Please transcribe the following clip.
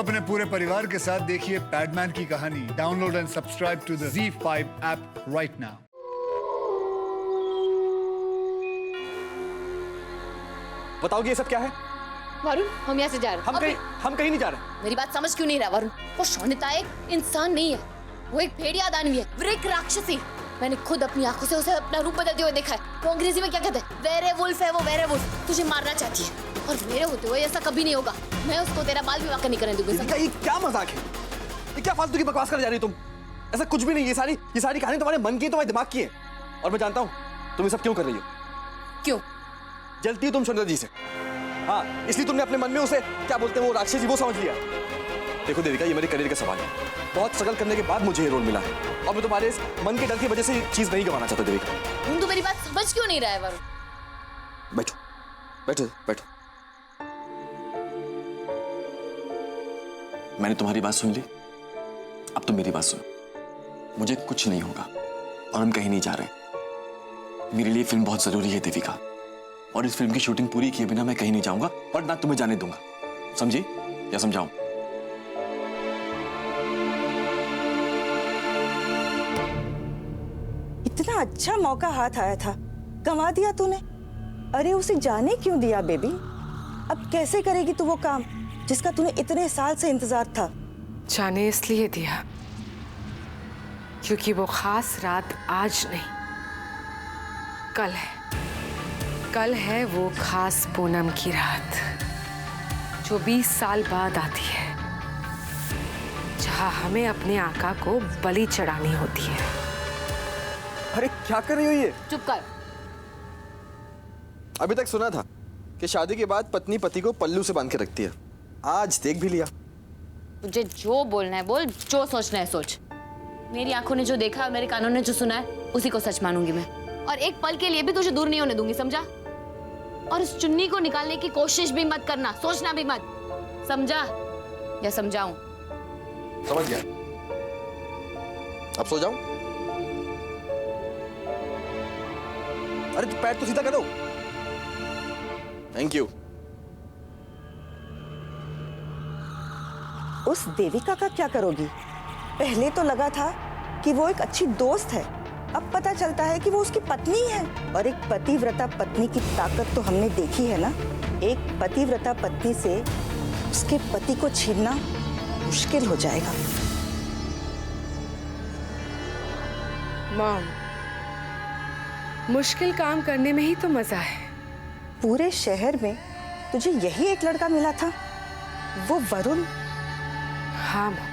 अपने पूरे परिवार के साथ देखिए पैडमैन की कहानी। Download and subscribe to the ZEE5 app right now. बताओगे ये सब क्या है? वरुण, हम यहाँ से जा रहे हैं। हम कहीं नहीं जा रहे। मेरी बात समझ क्यों नहीं रहा वरुण? वो शौर्यता एक इंसान नहीं है, वो एक भेड़िया दानवी है, वृक राक्षसी। मैंने खुद अपनी आंखों से उसे अपना रूप बदलते हुए देखा है। वो अंग्रेजी में क्या कहते हैं? वेयरवुल्फ है वो, वेयरवुल्फ। तुझे मारना चाहती है और मेरे होते हुए ऐसा कभी नहीं होगा। मैं उसको तेरा बाल विवाह नहीं करने दूंगी। ये क्या मजाक है? ये क्या फालतू की बकवास कर जा रही हो तुम? ऐसा कुछ भी नहीं। ये सारी कहानी तुम्हारे मन की है, तुम्हारे दिमाग की है। और मैं जानता हूँ तुम ये सब क्यों कर रही हो। क्यों? जलती हो तुम शौर्यता जी से। हाँ, इसलिए तुमने अपने मन में उसे क्या बोलते हैं वो राक्षसी वो समझ लिया। देखो देविका, ये मेरे करियर का सवाल है। बहुत स्ट्रगल करने के बाद मुझे ये रोल मिला है और मैं तुम्हारे इस मन के डर की वजह से ये चीज नहीं गंवाना चाहता देविका। तू मेरी बात समझ क्यों नहीं रहा है वरुण? बैठो बैठो बैठो। मैंने तुम्हारी बात सुन ली, अब तुम मेरी बात सुनो। मुझे कुछ नहीं होगा और हम कहीं नहीं जा रहे। मेरे लिए फिल्म बहुत जरूरी है देविका, और इस फिल्म की शूटिंग पूरी किए बिना मैं कहीं नहीं जाऊंगा और ना तुम्हें जाने दूंगा। समझी या समझाऊं? इतना अच्छा मौका हाथ आया था, गंवा दिया तूने। अरे उसे जाने क्यों दिया बेबी? अब कैसे करेगी तू वो काम जिसका तूने इतने साल से इंतजार था? जाने इसलिए दिया क्योंकि वो खास रात आज नहीं, कल है। कल है वो खास पूनम की रात जो 20 साल बाद आती है, जहां हमें अपने आका को बलि चढ़ानी होती है। अरे क्या कर रही हो ये? चुप कर। अभी तक सुना था कि शादी के बाद पत्नी पति को पल्लू से बांध के रखती है। आज देख भी लिया। तुझे जो बोलना है बोल, जो सोचना है सोच। मेरी आंखों ने जो देखा और मेरे कानों ने जो सुना है उसी को सच मानूंगी मैं, और एक पल के लिए भी तुझे दूर नहीं होने दूंगी, समझा? और इस चुन्नी को निकालने की कोशिश भी मत करना, सोचना भी मत, समझा या समझाऊं? समझ गया। अब सो जाऊं? अरे तो पैर तो सीधा करो। Thank you. उस देविका का क्या करोगी? पहले तो लगा था कि वो एक अच्छी दोस्त है, अब पता चलता है कि वो उसकी पत्नी है। और एक पतिव्रता पत्नी की ताकत तो हमने देखी है ना। एक पतिव्रता पत्नी से उसके पति को छीनना मुश्किल हो जाएगा। मॉम, मुश्किल काम करने में ही तो मजा है। पूरे शहर में तुझे यही एक लड़का मिला था, वो वरुण। हाँ मॉम,